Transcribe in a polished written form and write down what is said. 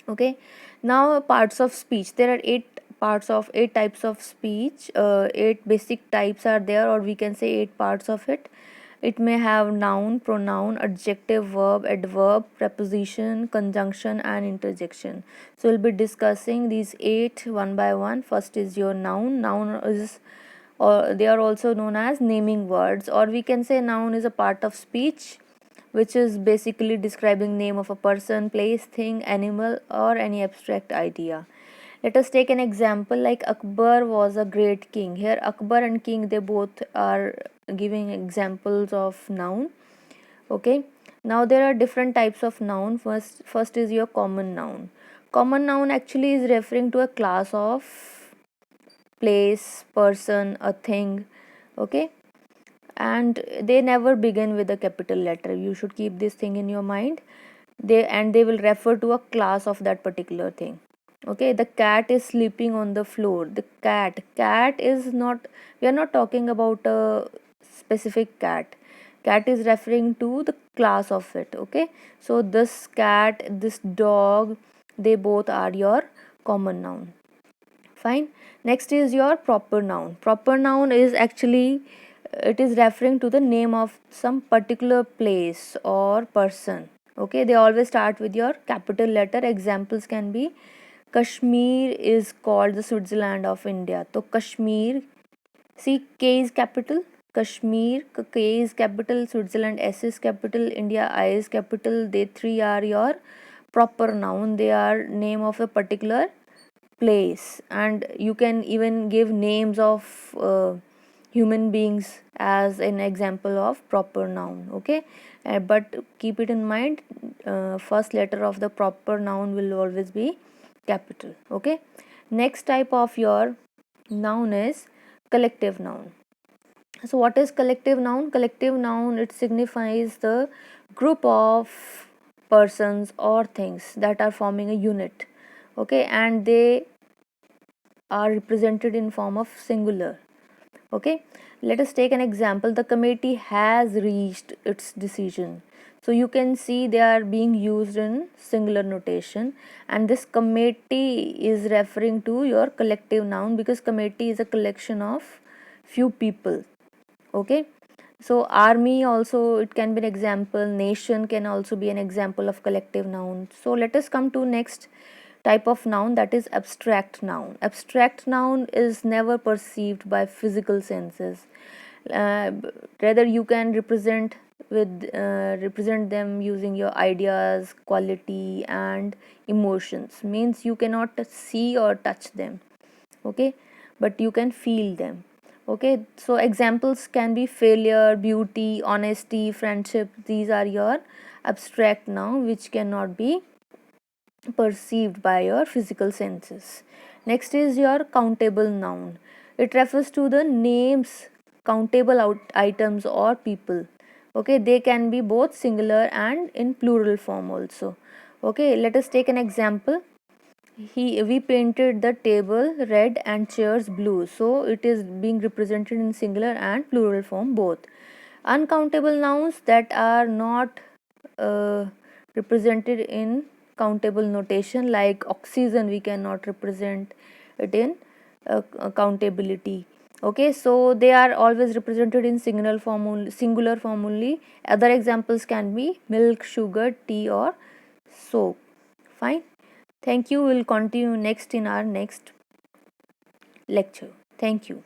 Okay, now parts of speech. There are eight types of speech. Eight basic types are there, or we can say eight parts of it. It may have noun, pronoun, adjective, verb, adverb, preposition, conjunction, and interjection. So we'll be discussing these eight one by one. First is your noun. Noun is, or they are also known as naming words, or we can say noun is a part of speech which is basically describing name of a person, place, thing, animal, or any abstract idea. Let us take an example like Akbar was a great king. Here Akbar and king, they both are giving examples of noun. Okay, now there are different types of noun. First is your common noun. Common noun actually is referring to a class of place, person, a thing. Okay, and they never begin with a capital letter. You should keep this thing in your mind. They will refer to a class of that particular thing. Okay, the cat is sleeping on the floor. The cat is not, we are not talking about a specific cat. Cat is referring to the class of it. Okay, so this cat, this dog, they both are your common noun. Fine. Next is your proper noun. Proper noun is actually, it is referring to the name of some particular place or person. Okay, they always start with your capital letter. Examples can be Kashmir is called the Switzerland of India. So Kashmir, see, K is capital, Kashmir, K is capital, Switzerland S is capital, India I is capital. They three are your proper noun. They are name of a particular place, and you can even give names of human beings as an example of proper noun. Okay, but keep it in mind, first letter of the proper noun will always be capital. Okay, next type of your noun is collective noun. So what is collective noun? Collective noun, it signifies the group of persons or things that are forming a unit. Okay, and they are represented in form of singular. Okay, let us take an example. The committee has reached its decision. So you can see they are being used in singular notation, and this committee is referring to your collective noun because committee is a collection of few people. Okay, so army also, it can be an example. Nation can also be an example of collective noun. So let us come to next type of noun, that is abstract noun. Abstract noun is never perceived by physical senses. uh, Rather you can represent them using your ideas, quality, and emotions. Means you cannot see or touch them. Okay, but you can feel them. Okay, so examples can be failure, beauty, honesty, friendship. These are your abstract noun which cannot be perceived by your physical senses. Next is your countable noun. It refers to the names, countable items or people. Okay, they can be both singular and in plural form also. Okay, let us take an example. We painted the table red and chairs blue, so it is being represented in singular and plural form both. Uncountable nouns that are not uh, represented in countable notation, like oxygen, we cannot represent it in countability. Okay, so they are always represented in singular form only. Other examples can be milk, sugar, tea, or soap. Fine. Thank you. We'll continue next in our next lecture. Thank you.